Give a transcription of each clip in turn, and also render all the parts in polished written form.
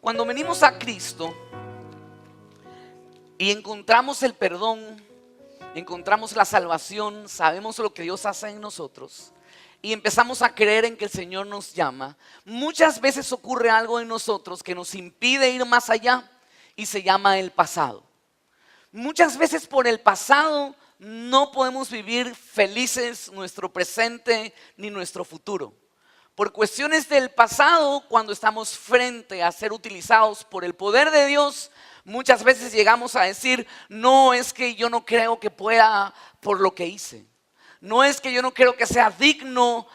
Cuando venimos a Cristo y encontramos el perdón, encontramos la salvación, sabemos lo que Dios hace en nosotros y empezamos a creer en que el Señor nos llama, muchas veces ocurre algo en nosotros que nos impide ir más allá y se llama el pasado. Muchas veces por el pasado no podemos vivir felices nuestro presente ni nuestro futuro. Por cuestiones del pasado, cuando estamos frente a ser utilizados por el poder de Dios, muchas veces llegamos a decir, no, es que yo no creo que pueda por lo que hice. No es que yo no creo que sea digno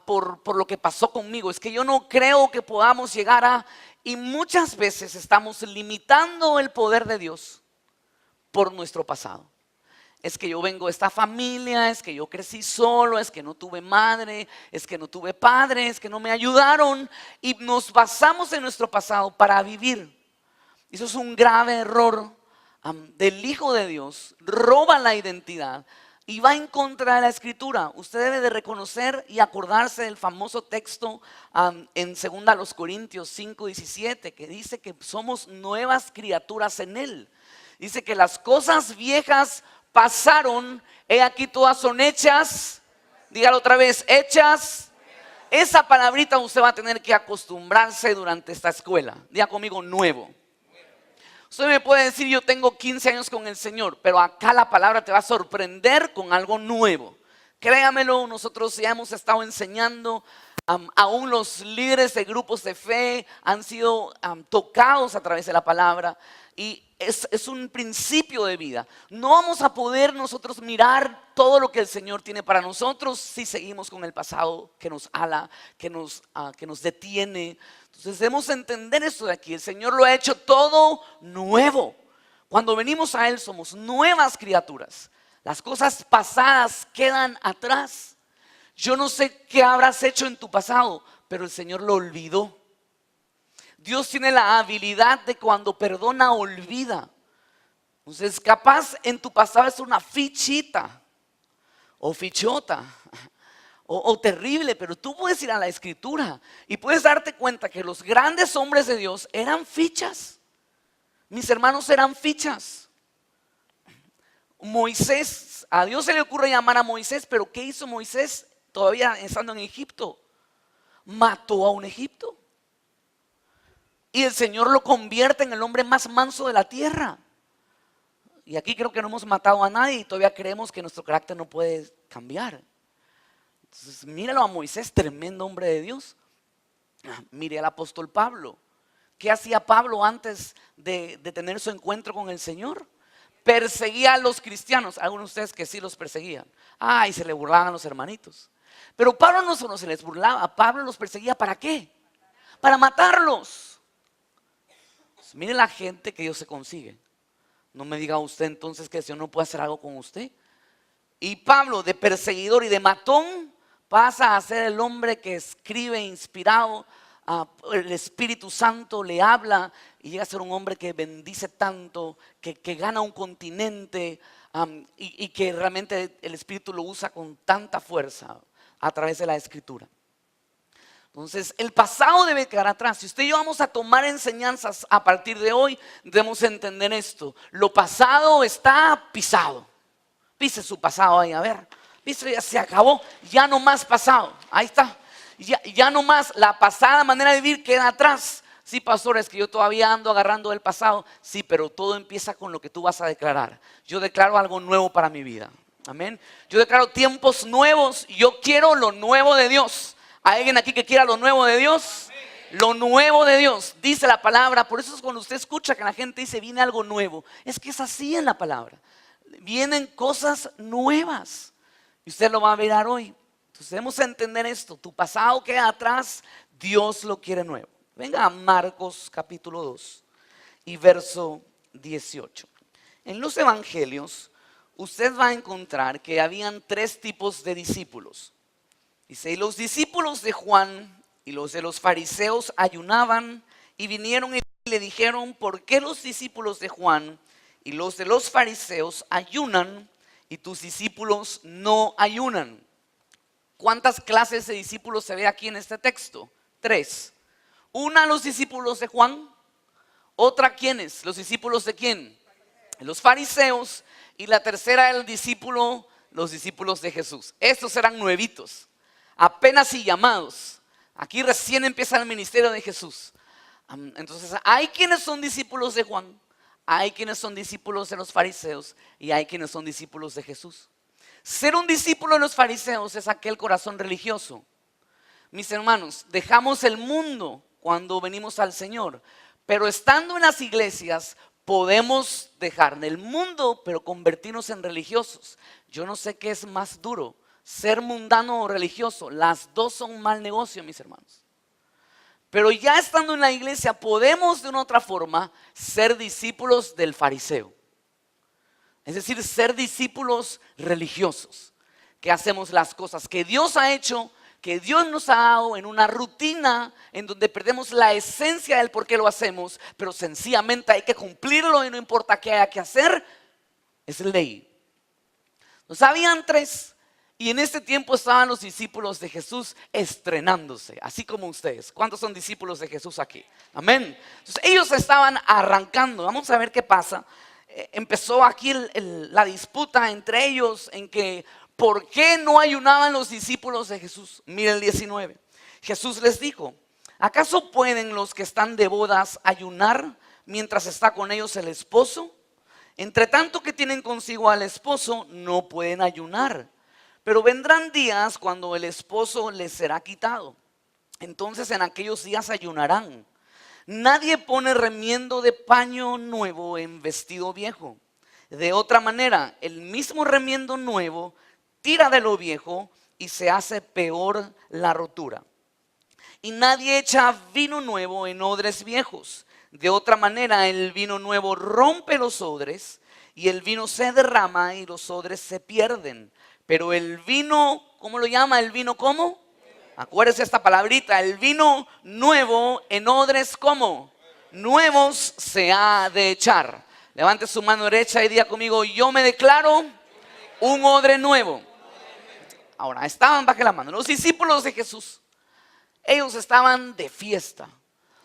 por lo que pasó conmigo. Es que yo no creo que podamos llegar a... Y muchas veces estamos limitando el poder de Dios por nuestro pasado. Es que yo vengo de esta familia, es que yo crecí solo, es que no tuve madre, es que no tuve padre, es que no me ayudaron. Y nos basamos en nuestro pasado para vivir. Eso es un grave error del Hijo de Dios. Roba la identidad y va en contra de la Escritura. Usted debe de reconocer y acordarse del famoso texto en 2 Corintios 5:17, que dice que somos nuevas criaturas en Él. Dice que las cosas viejas pasaron, he aquí todas son hechas. Dígalo otra vez, hechas. Esa palabrita usted va a tener que acostumbrarse durante esta escuela. Diga conmigo, nuevo. Usted me puede decir, yo tengo 15 años con el Señor, pero acá la palabra te va a sorprender con algo nuevo. Créamelo, nosotros ya hemos estado enseñando, aún los líderes de grupos de fe han sido tocados a través de la palabra. Y es un principio de vida. No vamos a poder nosotros mirar todo lo que el Señor tiene para nosotros si seguimos con el pasado que nos ala, que nos detiene. Entonces debemos entender esto de aquí. El Señor lo ha hecho todo nuevo. Cuando venimos a Él somos nuevas criaturas. Las cosas pasadas quedan atrás. Yo no sé qué habrás hecho en tu pasado, pero el Señor lo olvidó. Dios tiene la habilidad de cuando perdona, olvida. Entonces capaz en tu pasado es una fichita o fichota o terrible, pero tú puedes ir a la Escritura y puedes darte cuenta que los grandes hombres de Dios eran fichas. Mis hermanos eran fichas. Moisés, a Dios se le ocurre llamar a Moisés, pero ¿qué hizo Moisés todavía estando en Egipto? Mató a un egipto. Y el Señor lo convierte en el hombre más manso de la tierra. Y aquí creo que no hemos matado a nadie y todavía creemos que nuestro carácter no puede cambiar. Entonces míralo a Moisés, tremendo hombre de Dios. Mire al apóstol Pablo. ¿Qué hacía Pablo antes de tener su encuentro con el Señor? Perseguía a los cristianos. Algunos de ustedes que sí los perseguían. Y se le burlaban a los hermanitos. Pero Pablo no solo se les burlaba, Pablo los perseguía ¿para qué? Para matarlos. Mire la gente que Dios se consigue. No me diga usted entonces que el Señor no puede hacer algo con usted. Y Pablo, de perseguidor y de matón, pasa a ser el hombre que escribe inspirado. El Espíritu Santo le habla y llega a ser un hombre que bendice tanto, que gana un continente y que realmente el Espíritu lo usa con tanta fuerza a través de la Escritura. Entonces el pasado debe quedar atrás. Si usted y yo vamos a tomar enseñanzas a partir de hoy, debemos entender esto. Lo pasado está pisado. Pise su pasado ahí, a ver. Pise, ya se acabó, ya no más pasado. Ahí está. Ya no más, la pasada manera de vivir queda atrás. Sí, pastor, es que yo todavía ando agarrando el pasado. Sí, pero todo empieza con lo que tú vas a declarar. Yo declaro algo nuevo para mi vida. Amén. Yo declaro tiempos nuevos. Yo quiero lo nuevo de Dios. ¿Hay alguien aquí que quiera lo nuevo de Dios? Lo nuevo de Dios, dice la palabra. Por eso es cuando usted escucha que la gente dice viene algo nuevo. Es que es así en la palabra. Vienen cosas nuevas. Y usted lo va a mirar hoy. Entonces debemos entender esto. Tu pasado queda atrás, Dios lo quiere nuevo. Venga a Marcos capítulo 2 y verso 18. En los evangelios usted va a encontrar que habían 3 tipos de discípulos. Dice, y los discípulos de Juan y los de los fariseos ayunaban y vinieron y le dijeron, ¿por qué los discípulos de Juan y los de los fariseos ayunan y tus discípulos no ayunan? ¿Cuántas clases de discípulos se ve aquí en este texto? 3. Una, los discípulos de Juan, Otra, ¿quiénes? ¿Los discípulos de quién? Los fariseos. Y la tercera, los discípulos de Jesús. Estos eran nuevitos, apenas y llamados. Aquí recién empieza el ministerio de Jesús. Entonces hay quienes son discípulos de Juan, hay quienes son discípulos de los fariseos y hay quienes son discípulos de Jesús. Ser un discípulo de los fariseos es aquel corazón religioso. Mis hermanos, dejamos el mundo cuando venimos al Señor, pero estando en las iglesias podemos dejar el mundo, pero convertirnos en religiosos. Yo no sé qué es más duro, ser mundano o religioso. Las dos son mal negocio, mis hermanos. Pero ya estando en la iglesia podemos de una otra forma ser discípulos del fariseo. Es decir, ser discípulos religiosos, que hacemos las cosas que Dios ha hecho, que Dios nos ha dado en una rutina en donde perdemos la esencia del por qué lo hacemos, pero sencillamente hay que cumplirlo y no importa qué haya que hacer, es ley. Nos habían tres y en este tiempo estaban los discípulos de Jesús estrenándose, así como ustedes. ¿Cuántos son discípulos de Jesús aquí? Amén. Entonces ellos estaban arrancando, vamos a ver qué pasa. Empezó aquí la disputa entre ellos en que ¿por qué no ayunaban los discípulos de Jesús? Mira el 19. Jesús les dijo: ¿acaso pueden los que están de bodas ayunar mientras está con ellos el esposo? Entre tanto que tienen consigo al esposo, no pueden ayunar. Pero vendrán días cuando el esposo les será quitado. Entonces en aquellos días ayunarán. Nadie pone remiendo de paño nuevo en vestido viejo. De otra manera, el mismo remiendo nuevo tira de lo viejo y se hace peor la rotura. Y nadie echa vino nuevo en odres viejos. De otra manera, el vino nuevo rompe los odres y el vino se derrama y los odres se pierden. Pero el vino, ¿cómo lo llama? ¿El vino cómo? Acuérdese esta palabrita, el vino nuevo en odres ¿cómo? Nuevos se ha de echar. Levante su mano derecha y diga conmigo: yo me declaro un odre nuevo. Ahora, estaban, baje la mano, los discípulos de Jesús, ellos estaban de fiesta.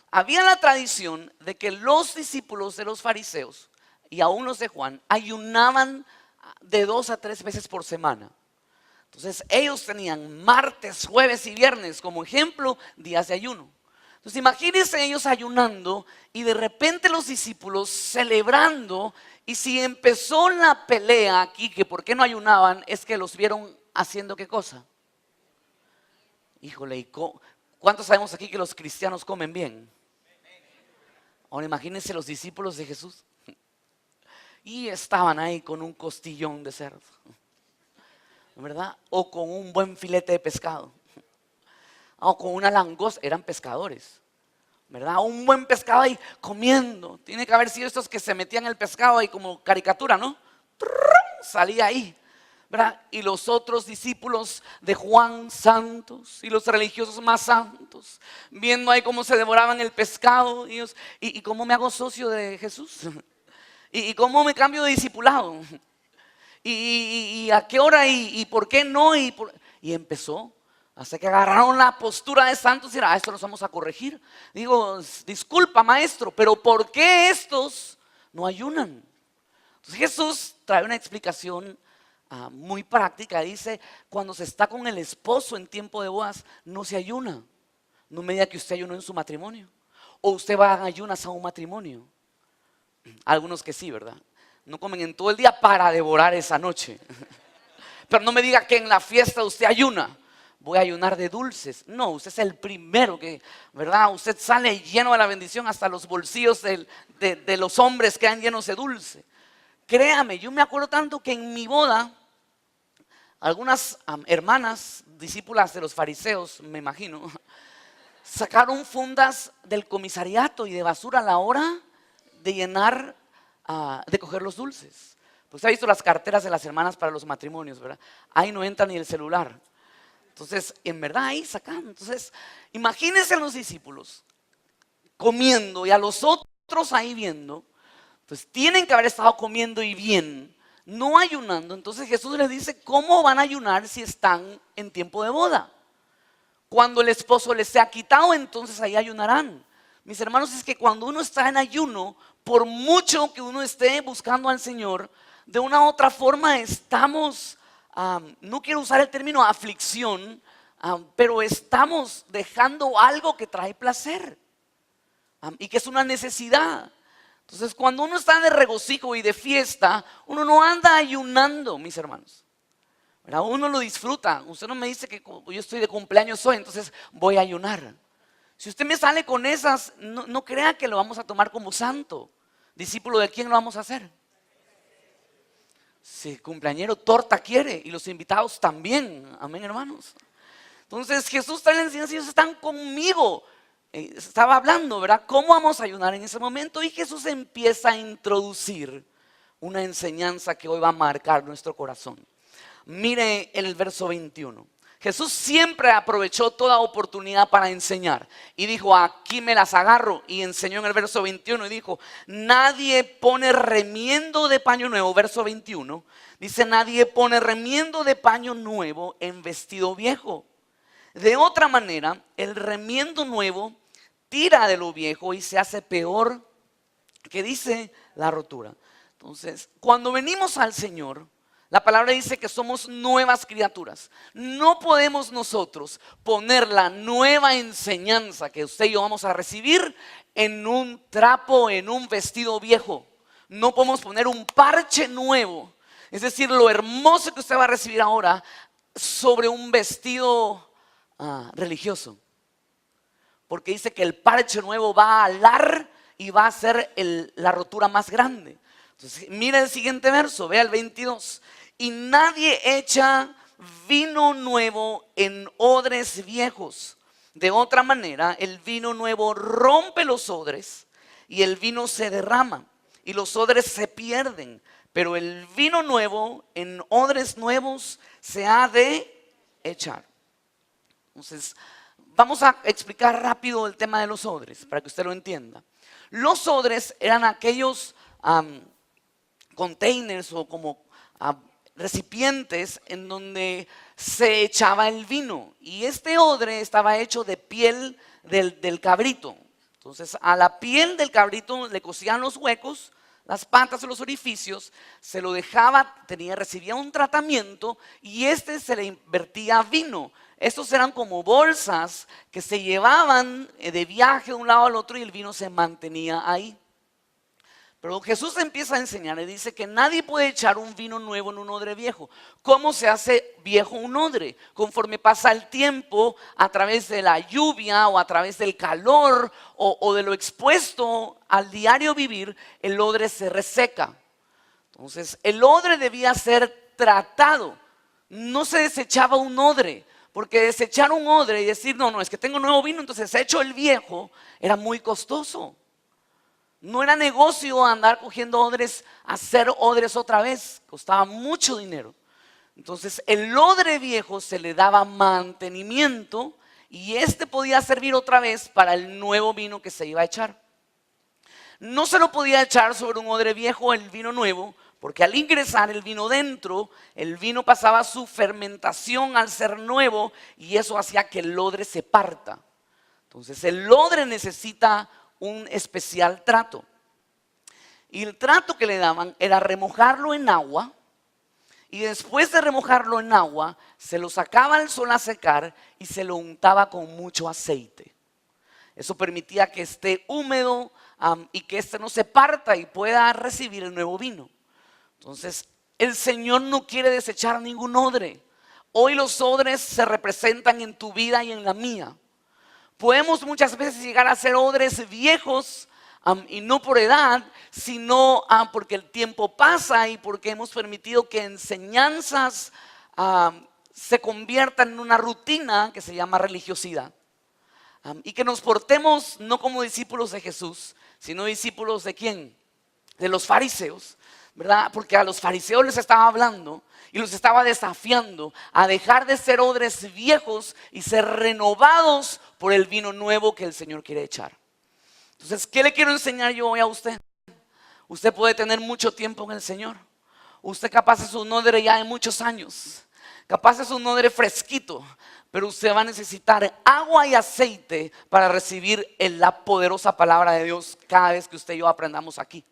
Había la tradición de que los discípulos de los fariseos y aún los de Juan ayunaban de 2 a 3 veces por semana. Entonces ellos tenían martes, jueves y viernes como ejemplo días de ayuno. Entonces imagínense ellos ayunando y de repente los discípulos celebrando. Y si empezó la pelea aquí, que por qué no ayunaban, es que los vieron haciendo ¿qué cosa? Híjole, ¿cuántos sabemos aquí que los cristianos comen bien? Ahora imagínense los discípulos de Jesús. Y estaban ahí con un costillón de cerdo, ¿verdad? O con un buen filete de pescado, o con una langosta. Eran pescadores, ¿verdad? Un buen pescado ahí comiendo. Tiene que haber sido estos que se metían el pescado ahí como caricatura, ¿no? Salía ahí, ¿verdad? Y los otros discípulos de Juan santos y los religiosos más santos, viendo ahí cómo se devoraban el pescado. Y cómo me hago socio de Jesús. ¿Y cómo me cambio de discipulado? ¿Y a qué hora? ¿Y por qué no? Y empezó hasta que agarraron la postura de santos y dijeron: esto los vamos a corregir. Digo, disculpa maestro, pero ¿por qué estos no ayunan? Entonces Jesús trae una explicación muy práctica. Dice: cuando se está con el esposo en tiempo de bodas, no se ayuna. No me diga que usted ayunó en su matrimonio, o usted va a ayunas a un matrimonio. Algunos que sí, ¿verdad? No comen en todo el día para devorar esa noche. Pero no me diga que en la fiesta usted ayuna. Voy a ayunar de dulces. No, usted es el primero que, ¿verdad? Usted sale lleno de la bendición, hasta los bolsillos de los hombres quedan llenos de dulce. Créame, yo me acuerdo tanto que en mi boda, algunas hermanas, discípulas de los fariseos, me imagino, sacaron fundas del comisariato y de basura a la hora de llenar, de coger los dulces. Pues ha visto las carteras de las hermanas para los matrimonios, ¿verdad? Ahí no entra ni el celular. Entonces, en verdad ahí sacan. Entonces, imagínense a los discípulos comiendo y a los otros ahí viendo. Pues tienen que haber estado comiendo y bien, no ayunando. Entonces Jesús les dice: ¿cómo van a ayunar si están en tiempo de boda? Cuando el esposo les sea quitado, entonces ahí ayunarán. mis hermanos, es que cuando uno está en ayuno, por mucho que uno esté buscando al Señor, de una u otra forma estamos, no quiero usar el término aflicción, pero estamos dejando algo que trae placer y que es una necesidad. Entonces, cuando uno está de regocijo y de fiesta, uno no anda ayunando, mis hermanos. ¿Verdad? Uno lo disfruta. Usted no me dice que yo estoy de cumpleaños hoy, entonces voy a ayunar. Si usted me sale con esas, no crea que lo vamos a tomar como santo. ¿Discípulo de quién lo vamos a hacer? Si el cumpleañero torta quiere y los invitados también. Amén, hermanos. Entonces Jesús está en la enseñanza y ellos están conmigo. Estaba hablando, ¿verdad? ¿Cómo vamos a ayunar en ese momento? Y Jesús empieza a introducir una enseñanza que hoy va a marcar nuestro corazón. Mire el verso 21. Jesús siempre aprovechó toda oportunidad para enseñar y dijo, aquí me las agarro, y enseñó en el verso 21 y dijo, nadie pone remiendo de paño nuevo, verso 21, dice, nadie pone remiendo de paño nuevo en vestido viejo. De otra manera, el remiendo nuevo tira de lo viejo y se hace peor, que dice la rotura. Entonces, cuando venimos al Señor, la palabra dice que somos nuevas criaturas. No podemos nosotros poner la nueva enseñanza que usted y yo vamos a recibir en un trapo, en un vestido viejo. No podemos poner un parche nuevo, es decir, lo hermoso que usted va a recibir ahora, sobre un vestido religioso. Porque dice que el parche nuevo va a alar y va a hacer la rotura más grande. Entonces, mira el siguiente verso, vea el 22. Y nadie echa vino nuevo en odres viejos. De otra manera, el vino nuevo rompe los odres y el vino se derrama y los odres se pierden. Pero el vino nuevo en odres nuevos se ha de echar. Entonces, vamos a explicar rápido el tema de los odres para que usted lo entienda. Los odres eran aquellos containers o como recipientes en donde se echaba el vino, y este odre estaba hecho de piel del cabrito. Entonces a la piel del cabrito le cosían los huecos, las patas o los orificios, se lo dejaba, recibía un tratamiento y se le invertía vino. Estos eran como bolsas que se llevaban de viaje de un lado al otro y el vino se mantenía ahí. Pero Jesús empieza a enseñar y dice que nadie puede echar un vino nuevo en un odre viejo. ¿Cómo se hace viejo un odre? Conforme pasa el tiempo, a través de la lluvia o a través del calor o de lo expuesto al diario vivir, el odre se reseca. Entonces el odre debía ser tratado. No se desechaba un odre, porque desechar un odre y decir no, es que tengo nuevo vino, entonces echo el viejo, era muy costoso. No era negocio andar cogiendo odres, hacer odres otra vez, costaba mucho dinero. Entonces el odre viejo se le daba mantenimiento y podía servir otra vez para el nuevo vino que se iba a echar. No se lo podía echar sobre un odre viejo el vino nuevo, porque al ingresar el vino dentro, el vino pasaba su fermentación al ser nuevo y eso hacía que el odre se parta. Entonces el odre necesita un especial trato. Y el trato que le daban era remojarlo en agua, y después de remojarlo en agua se lo sacaba al sol a secar y se lo untaba con mucho aceite. Eso permitía que esté húmedo y que no se parta y pueda recibir el nuevo vino. Entonces el Señor no quiere desechar ningún odre. Hoy los odres se representan en tu vida y en la mía. Podemos muchas veces llegar a ser odres viejos y no por edad, sino porque el tiempo pasa y porque hemos permitido que enseñanzas se conviertan en una rutina que se llama religiosidad. Y que nos portemos no como discípulos de Jesús, sino discípulos de ¿quién? De los fariseos, ¿verdad? Porque a los fariseos les estaba hablando y los estaba desafiando a dejar de ser odres viejos y ser renovados por el vino nuevo que el Señor quiere echar. Entonces, ¿qué le quiero enseñar yo hoy a usted? Usted puede tener mucho tiempo en el Señor. Usted capaz es un odre ya de muchos años. Capaz es un odre fresquito. pero usted va a necesitar agua y aceite para recibir la poderosa palabra de Dios cada vez que usted y yo aprendamos aquí.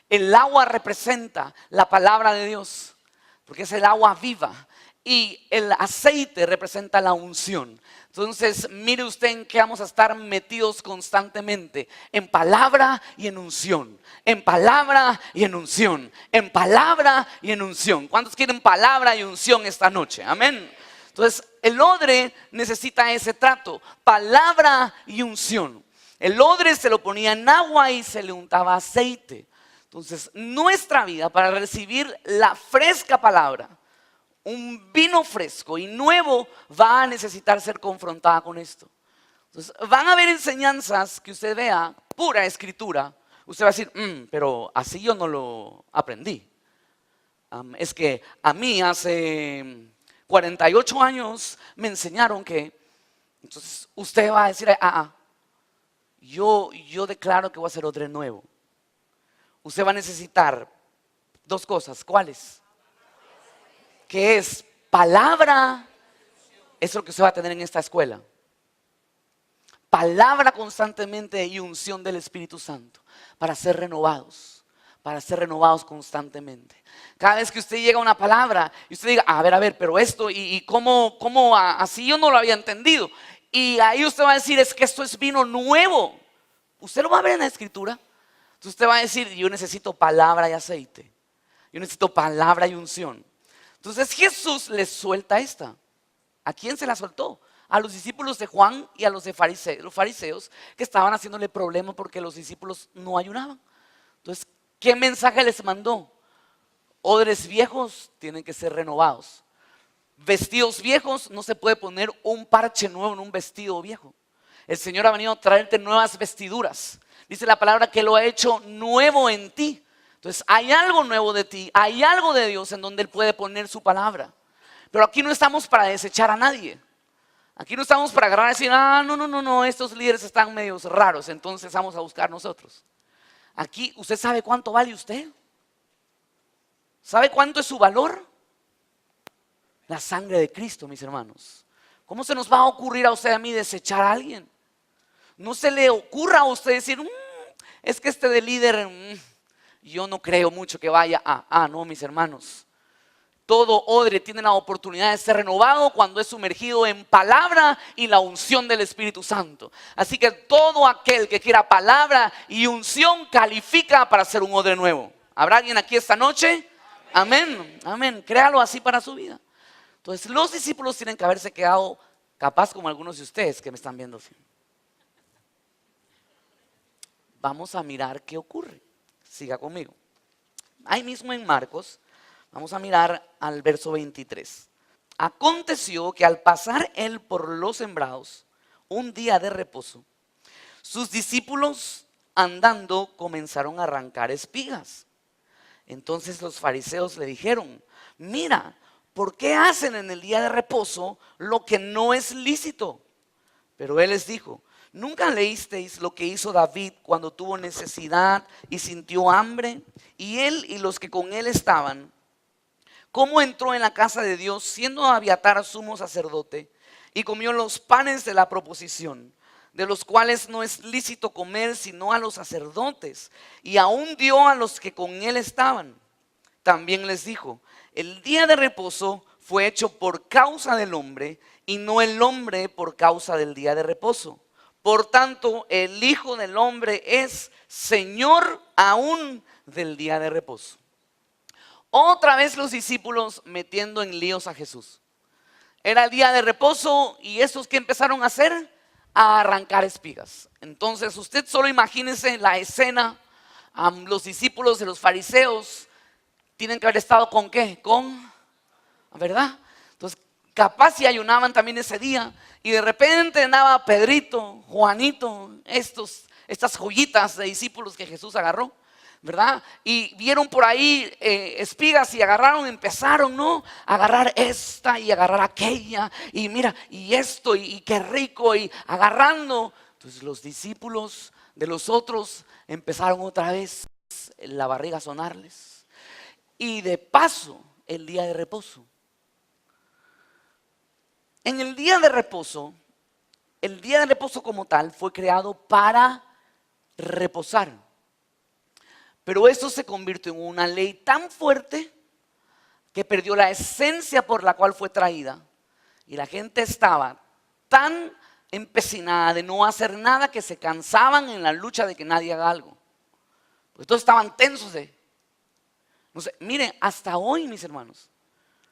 El agua representa la palabra de Dios, porque es el agua viva. Y el aceite representa la unción. Entonces, mire usted en qué vamos a estar metidos constantemente: en palabra y en unción, en palabra y en unción, en palabra y en unción. ¿Cuántos quieren palabra y unción esta noche? Amén. Entonces, el odre necesita ese trato: palabra y unción. El odre se lo ponía en agua y se le untaba aceite. Entonces, nuestra vida, para recibir la fresca palabra, un vino fresco y nuevo, va a necesitar ser confrontada con esto. Entonces, van a haber enseñanzas que usted vea, pura escritura. Usted va a decir, pero así yo no lo aprendí. Es que a mí hace 48 años me enseñaron que. Entonces, usted va a decir, yo declaro que voy a hacer odre nuevo. Usted va a necesitar dos cosas. ¿Cuáles? Que es palabra. Eso es lo que usted va a tener en esta escuela. Palabra constantemente y unción del Espíritu Santo para ser renovados. Para ser renovados constantemente. Cada vez que usted llega a una palabra y usted diga, a ver, pero esto y cómo así yo no lo había entendido. Y ahí usted va a decir, es que esto es vino nuevo. Usted lo va a ver en la escritura. Entonces usted va a decir, yo necesito palabra y aceite. Yo necesito palabra y unción. Entonces Jesús les suelta esta. ¿A quién se la soltó? A los discípulos de Juan y a los fariseos que estaban haciéndole problema porque los discípulos no ayunaban. Entonces, ¿qué mensaje les mandó? Odres viejos tienen que ser renovados. Vestidos viejos, no se puede poner un parche nuevo en un vestido viejo. El Señor ha venido a traerte nuevas vestiduras. Dice la palabra que lo ha hecho nuevo en ti. Entonces hay algo nuevo de ti, hay algo de Dios en donde Él puede poner su palabra. Pero aquí no estamos para desechar a nadie. Aquí no estamos para agarrar y decir, no, estos líderes están medios raros, entonces vamos a buscar nosotros. Aquí, ¿usted sabe cuánto vale usted? ¿Sabe cuánto es su valor? La sangre de Cristo, mis hermanos. ¿Cómo se nos va a ocurrir a usted y a mí desechar a alguien? No se le ocurra a usted decir, es que este de líder, yo no creo mucho que vaya a. No, mis hermanos. Todo odre tiene la oportunidad de ser renovado cuando es sumergido en palabra y la unción del Espíritu Santo. Así que todo aquel que quiera palabra y unción califica para ser un odre nuevo. ¿Habrá alguien aquí esta noche? Amén, amén. Créalo así para su vida. Entonces los discípulos tienen que haberse quedado capaz como algunos de ustedes que me están viendo. Vamos a mirar qué ocurre. Siga conmigo. Ahí mismo en Marcos, vamos a mirar al verso 23. Aconteció que al pasar él por los sembrados, un día de reposo, sus discípulos andando comenzaron a arrancar espigas. Entonces los fariseos le dijeron, mira, ¿por qué hacen en el día de reposo lo que no es lícito? Pero él les dijo, ¿nunca leísteis lo que hizo David cuando tuvo necesidad y sintió hambre? Y él y los que con él estaban, ¿cómo entró en la casa de Dios siendo Abiatar sumo sacerdote y comió los panes de la proposición, de los cuales no es lícito comer sino a los sacerdotes, y aún dio a los que con él estaban? También les dijo, el día de reposo fue hecho por causa del hombre y no el hombre por causa del día de reposo. Por tanto, el Hijo del Hombre es Señor aún del día de reposo. Otra vez los discípulos metiendo en líos a Jesús. Era el día de reposo y estos que empezaron a hacer, a arrancar espigas. Entonces usted solo imagínese la escena. Los discípulos de los fariseos tienen que haber estado ¿con qué? ¿Verdad? Entonces capaz si ayunaban también ese día y de repente andaba Pedrito, Juanito, estas joyitas de discípulos que Jesús agarró, ¿verdad? Y vieron por ahí espigas y empezaron, ¿no? A agarrar esta y agarrar aquella y mira, y esto y qué rico y agarrando. Entonces los discípulos de los otros empezaron otra vez la barriga a sonarles. Y de paso el día de reposo. En el día de reposo como tal fue creado para reposar. Pero esto se convirtió en una ley tan fuerte que perdió la esencia por la cual fue traída. Y la gente estaba tan empecinada de no hacer nada que se cansaban en la lucha de que nadie haga algo. Porque todos estaban tensos no sé, miren, hasta hoy, mis hermanos,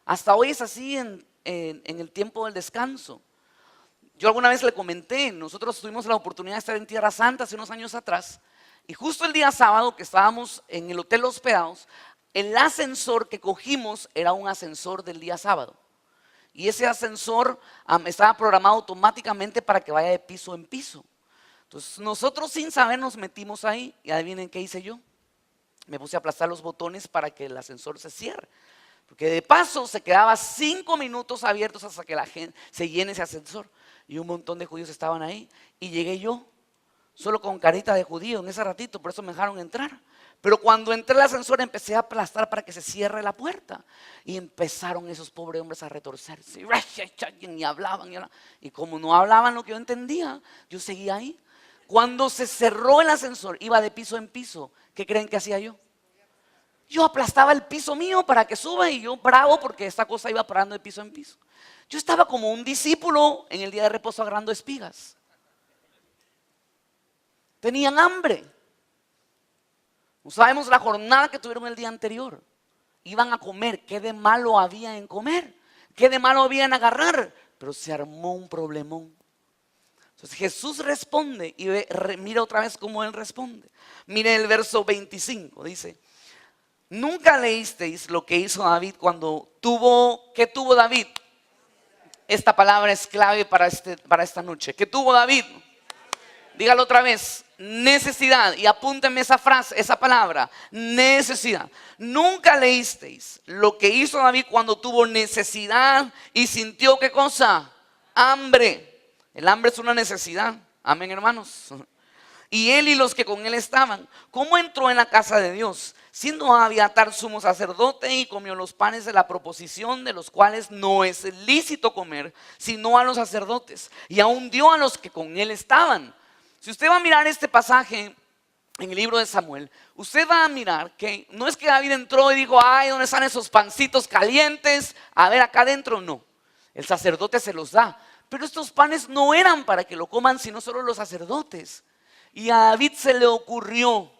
hasta hoy es así en el tiempo del descanso. Yo alguna vez le comenté, nosotros tuvimos la oportunidad de estar en Tierra Santa hace unos años atrás, y justo el día sábado que estábamos en el hotel hospedados, el ascensor que cogimos era un ascensor del día sábado. Y ese ascensor estaba programado automáticamente para que vaya de piso en piso. Entonces nosotros sin saber nos metimos ahí y adivinen qué hice yo. Me puse a aplastar los botones para que el ascensor se cierre. Porque de paso se quedaba 5 minutos abiertos hasta que la gente se llene ese ascensor. Y un montón de judíos estaban ahí. Y llegué yo, solo con carita de judío en ese ratito, por eso me dejaron entrar. Pero cuando entré al ascensor empecé a aplastar para que se cierre la puerta. Y empezaron esos pobres hombres a retorcerse. Y hablaban. Y como no hablaban lo que yo entendía, yo seguía ahí. Cuando se cerró el ascensor, iba de piso en piso. ¿Qué creen que hacía yo? Yo aplastaba el piso mío para que suba y yo bravo porque esta cosa iba parando de piso en piso. Yo estaba como un discípulo en el día de reposo agarrando espigas. Tenían hambre. No sabemos la jornada que tuvieron el día anterior. Iban a comer. ¿Qué de malo había en comer? ¿Qué de malo había en agarrar? Pero se armó un problemón. Entonces Jesús responde y mira otra vez cómo Él responde. Mire el verso 25, dice: ¿nunca leísteis lo que hizo David cuando tuvo, ¿qué tuvo David? Esta palabra es clave para esta noche. ¿Qué tuvo David? Dígalo otra vez: necesidad. Y apúntenme esa frase, esa palabra, necesidad. ¿Nunca leísteis lo que hizo David cuando tuvo necesidad y sintió qué cosa? Hambre. El hambre es una necesidad. Amén, hermanos. Y él y los que con él estaban, ¿cómo entró en la casa de Dios? Siendo Abiatar sumo sacerdote, y comió los panes de la proposición, de los cuales no es lícito comer, sino a los sacerdotes. Y aún dio a los que con él estaban. Si usted va a mirar este pasaje en el libro de Samuel, usted va a mirar que no es que David entró y dijo: ay, ¿dónde están esos pancitos calientes? A ver, acá adentro. No, el sacerdote se los da. Pero estos panes no eran para que lo coman sino solo los sacerdotes. Y a David se le ocurrió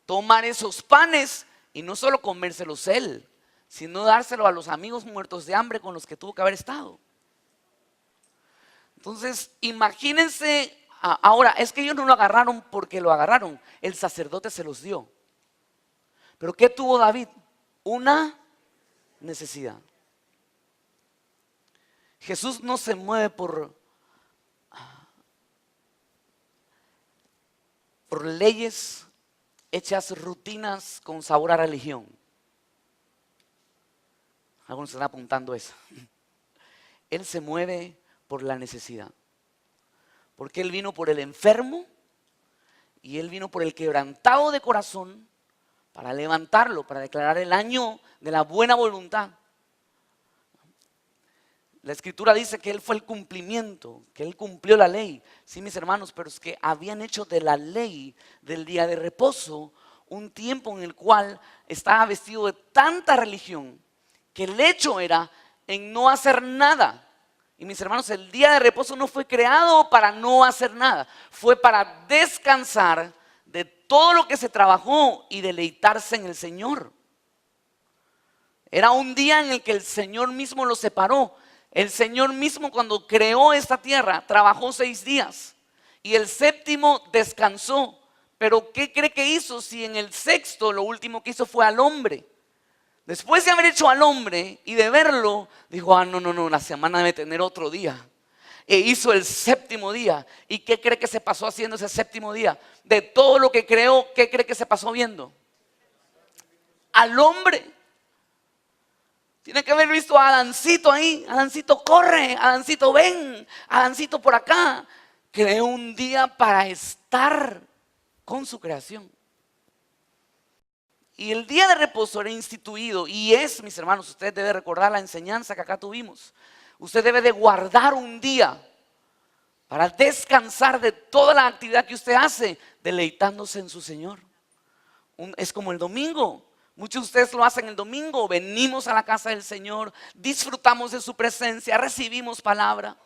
tomar esos panes y no solo comérselos él, sino dárselo a los amigos muertos de hambre con los que tuvo que haber estado. Entonces, imagínense, ahora, es que ellos no lo agarraron porque lo agarraron, el sacerdote se los dio. Pero ¿qué tuvo David? Una necesidad. Jesús no se mueve por leyes hechas rutinas con sabor a religión. Algunos están apuntando eso. Él se mueve por la necesidad. Porque Él vino por el enfermo y Él vino por el quebrantado de corazón para levantarlo, para declarar el año de la buena voluntad. La escritura dice que Él fue el cumplimiento, que Él cumplió la ley. Sí, mis hermanos, pero es que habían hecho de la ley del día de reposo un tiempo en el cual estaba vestido de tanta religión que el hecho era en no hacer nada. Y mis hermanos, el día de reposo no fue creado para no hacer nada, fue para descansar de todo lo que se trabajó y deleitarse en el Señor. Era un día en el que el Señor mismo lo separó. El Señor mismo, cuando creó esta tierra, trabajó 6 días y el séptimo descansó. Pero ¿qué cree que hizo si en el sexto lo último que hizo fue al hombre? Después de haber hecho al hombre y de verlo, dijo: no, la semana debe tener otro día. E hizo el séptimo día. ¿Y qué cree que se pasó haciendo ese séptimo día? De todo lo que creó, ¿qué cree que se pasó viendo? Al hombre. Tiene que haber visto a Adancito ahí. Adancito, corre. Adancito, ven. Adancito, por acá. Creó un día para estar con su creación. Y el día de reposo era instituido y es, mis hermanos, ustedes deben recordar la enseñanza que acá tuvimos. Usted debe de guardar un día para descansar de toda la actividad que usted hace, deleitándose en su Señor. Es como el domingo. Muchos de ustedes lo hacen el domingo. Venimos a la casa del Señor, disfrutamos de su presencia, recibimos palabra.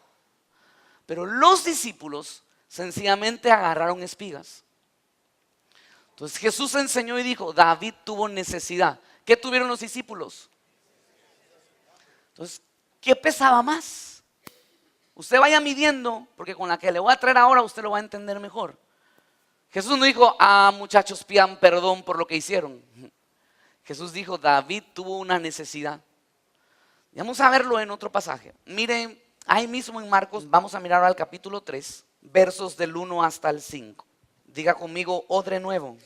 Pero los discípulos sencillamente agarraron espigas. Entonces Jesús enseñó y dijo, David tuvo necesidad. ¿Qué tuvieron los discípulos? Entonces, ¿qué pesaba más? Usted vaya midiendo, porque con la que le voy a traer ahora usted lo va a entender mejor. Jesús no dijo, muchachos, pidan perdón por lo que hicieron. Jesús dijo, David tuvo una necesidad. Vamos a verlo en otro pasaje. Miren, ahí mismo en Marcos, vamos a mirar ahora al capítulo 3, versos del 1 hasta el 5. Diga conmigo, odre nuevo.